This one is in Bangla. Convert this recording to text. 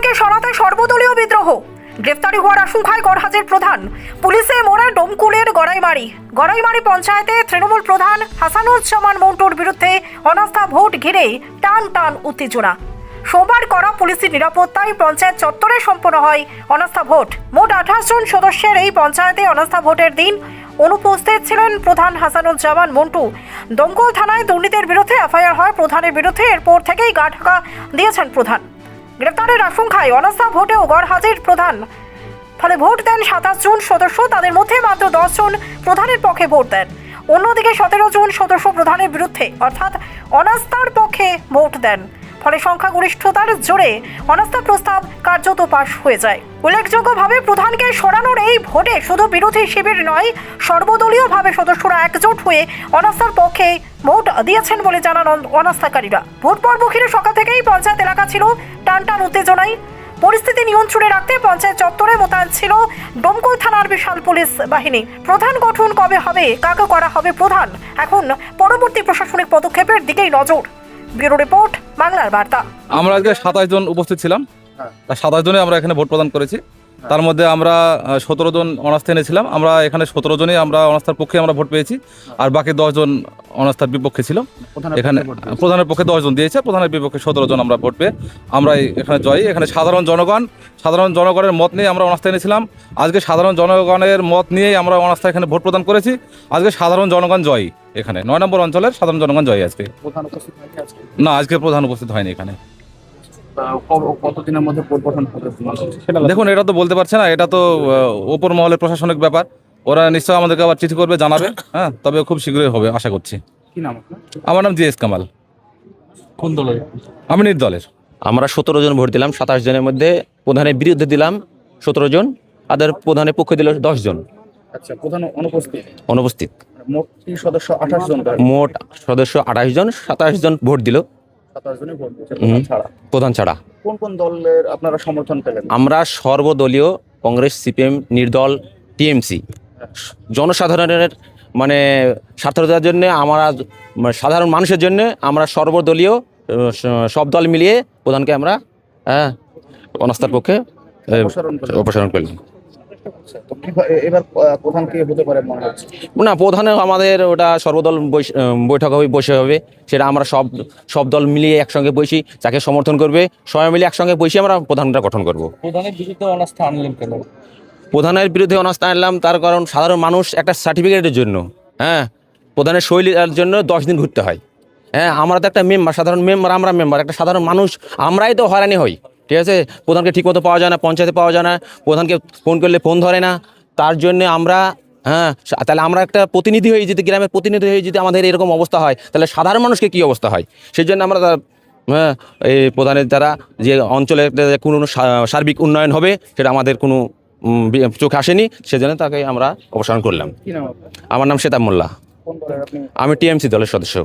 প্রধানকে সরাতে সর্বদলীয় বিদ্রোহ। গ্রেফতারি হওয়ার আশঙ্কায় গড়হাজির প্রধান। পুলিশে মোড়ে ডোমকুলের গড়াইমারি পঞ্চায়েতে তৃণমূল প্রধান হাসানুজ্জামান মন্টুর বিরুদ্ধে অনাস্থা ভোট ঘিরে টান উত্তেজনা। সোমবার করা পুলিশের নিরাপত্তায় পঞ্চায়েত চত্বরে সম্পন্ন হয় অনাস্থা ভোট। মোট 28 জন সদস্যের এই পঞ্চায়েতে অনাস্থা ভোটের দিন অনুপস্থিত ছিলেন প্রধান হাসানুজ্জামান মন্টু। দমকল থানায় দুর্নীতির বিরুদ্ধে এফআইআর হয় প্রধানের বিরুদ্ধে। এরপর থেকেই গা ঢাকা দিয়েছেন প্রধান। গ্রেফতারের আশঙ্কায় অনাস্থা ভোটেও গড়হাজির প্রধান। ফলে ভোট দেন 27 জন সদস্য, তাদের মধ্যে মাত্র 10 জন প্রধানের পক্ষে ভোট দেন। অন্যদিকে 17 জন সদস্য প্রধানের বিরুদ্ধে অর্থাৎ অনাস্থার পক্ষে ভোট দেন। ফলে সংখ্যাগরিষ্ঠতার জোরে অনাস্থা প্রস্তাব কার্যত পাশ হয়ে যায়। উল্লেখযোগ্যভাবে প্রধানকে সরানোর এই ভোটে শুধু বিরোধী শিবির নয়, সর্বদলীয়ভাবে সদস্যরা একজোট হয়ে অনাস্থার পক্ষে ভোট দিয়েছেন বলে জানান অনাস্থাকারীরা। ভোট পর্ব ঘিরে সকাল থেকেই পঞ্চায়েত এলাকা ছিল টান উত্তেজনায়। পরিস্থিতি নিয়ন্ত্রণে রাখতে পঞ্চায়েত চত্বরে মোতায়েন ছিল ডোমকল থানার বিশাল পুলিশ বাহিনী। প্রধান গঠন কবে হবে, কাকে করা হবে প্রধান, এখন পরবর্তী প্রশাসনিক পদক্ষেপের দিকেই নজর। ব্যুরো রিপোর্ট, বাংলার বার্তা। আমরা আজকে 27 জন উপস্থিত ছিলাম। 27 জনে আমরা এখানে ভোট প্রদান করেছি। তার মধ্যে আমরা 17 জন অনাস্থা এনেছিলাম। আমরা এখানে 17 জনই আমরা অনাস্থার পক্ষে আমরা ভোট পেয়েছি, আর বাকি 10 জন অনাস্থার বিপক্ষে ছিল। এখানে প্রধানের পক্ষে 10 জন দিয়েছে, প্রধানের বিপক্ষে 17 জন আমরা ভোট পেয়ে আমরা এখানে জয়ী। এখানে সাধারণ জনগণের মত নিয়ে আমরা অনাস্থা এনেছিলাম। আজকে সাধারণ জনগণের মত নিয়েই আমরা অনাস্থা এখানে ভোট প্রদান করেছি। আজকে সাধারণ জনগণ জয়ী। এখানে 9 নম্বর অঞ্চলের সাধারণ জনগণ জয়ী। আজকে না, আজকে প্রধান উপস্থিত হয়নি এখানে। কতদিনের মধ্যে পরিবর্তন হবে? দেখুন, এটা তো বলতে পারছে না, এটা তো ওপর মহলের প্রশাসনিক ব্যাপার। ওরা নিশ্চয়ই আমাদেরকে আবার চিঠি করবে, জানাবে। হ্যাঁ, তবে খুব শীঘ্রই হবে আশা করছি। কি নাম আপনার? আমার নাম জিএস কামাল। কোন দলের? আমি নির্দলের। আমরা 17 জন ভোট দিলাম। 27 জনের মধ্যে প্রধানের বিরুদ্ধে দিলাম 17 জন, তাদের প্রধানের পক্ষে দিল 10 জন। আচ্ছা, প্রধান অনুপস্থিত। মোট কি সদস্য? 28 জন। মোট সদস্য 28 জন, 27 জন ভোট দিল 27 জনই ভোট দিয়েছে প্রধান ছাড়া। প্রধান ছাড়া। কোন দলের আপনারা সমর্থন পেলেন? আমরা সর্বদলীয় কংগ্রেস, সিপিএম, নির্দল, টিএমসি। জনসাধারণের মানে স্বার্থতার জন্য আমরা, সাধারণ মানুষের জন্য আমরা সর্বদলীয় সব দল মিলিয়ে প্রধানকে আমরা অনাস্থার পক্ষে অপসারণ করলাম। তো এবার প্রধান কে হতে পারে মনে হচ্ছে? না, প্রধানে আমাদের ওটা সর্বদল বৈঠক হবে, বসে হবে। সেটা আমরা সব দল মিলিয়ে একসঙ্গে বসি, যাকে সমর্থন করবে সবাই মিলিয়ে একসঙ্গে বসে আমরা প্রধানটা গঠন করব। প্রধানের বিরুদ্ধে অনাস্থা আনলেন কেন? প্রধানের বিরুদ্ধে অনাস্থা আনলাম তার কারণ সাধারণ মানুষ একটা সার্টিফিকেটের জন্য, প্রধানের শৈলীর জন্য 10 দিন ঘুরতে হয়। আমরা তো একটা মেম্বার, সাধারণ মেম্বার, আমরা মেম্বার, একটা সাধারণ মানুষ, আমরাই তো হয়রানি হই। ঠিক আছে, প্রধানকে ঠিকমতো পাওয়া যায় না, পঞ্চায়েতে পাওয়া যায় না, প্রধানকে ফোন করলে ফোন ধরে না। তার জন্যে আমরা তাহলে আমরা একটা প্রতিনিধি হয়ে যদি, গ্রামের প্রতিনিধি হয়ে যদি আমাদের এরকম অবস্থা হয়, তাহলে সাধারণ মানুষকে কী অবস্থা হয়? সেই জন্য আমরা এই প্রধানের দ্বারা যে অঞ্চলের কোনো সার্বিক উন্নয়ন হবে সেটা আমাদের কোনো চোখে আসেনি, সেজন্য তাকে আমরা অপসারণ করলাম। আমার নাম শেতাব মোল্লা। কোন দলের আপনি? আমি টিএমসি দলের সদস্য।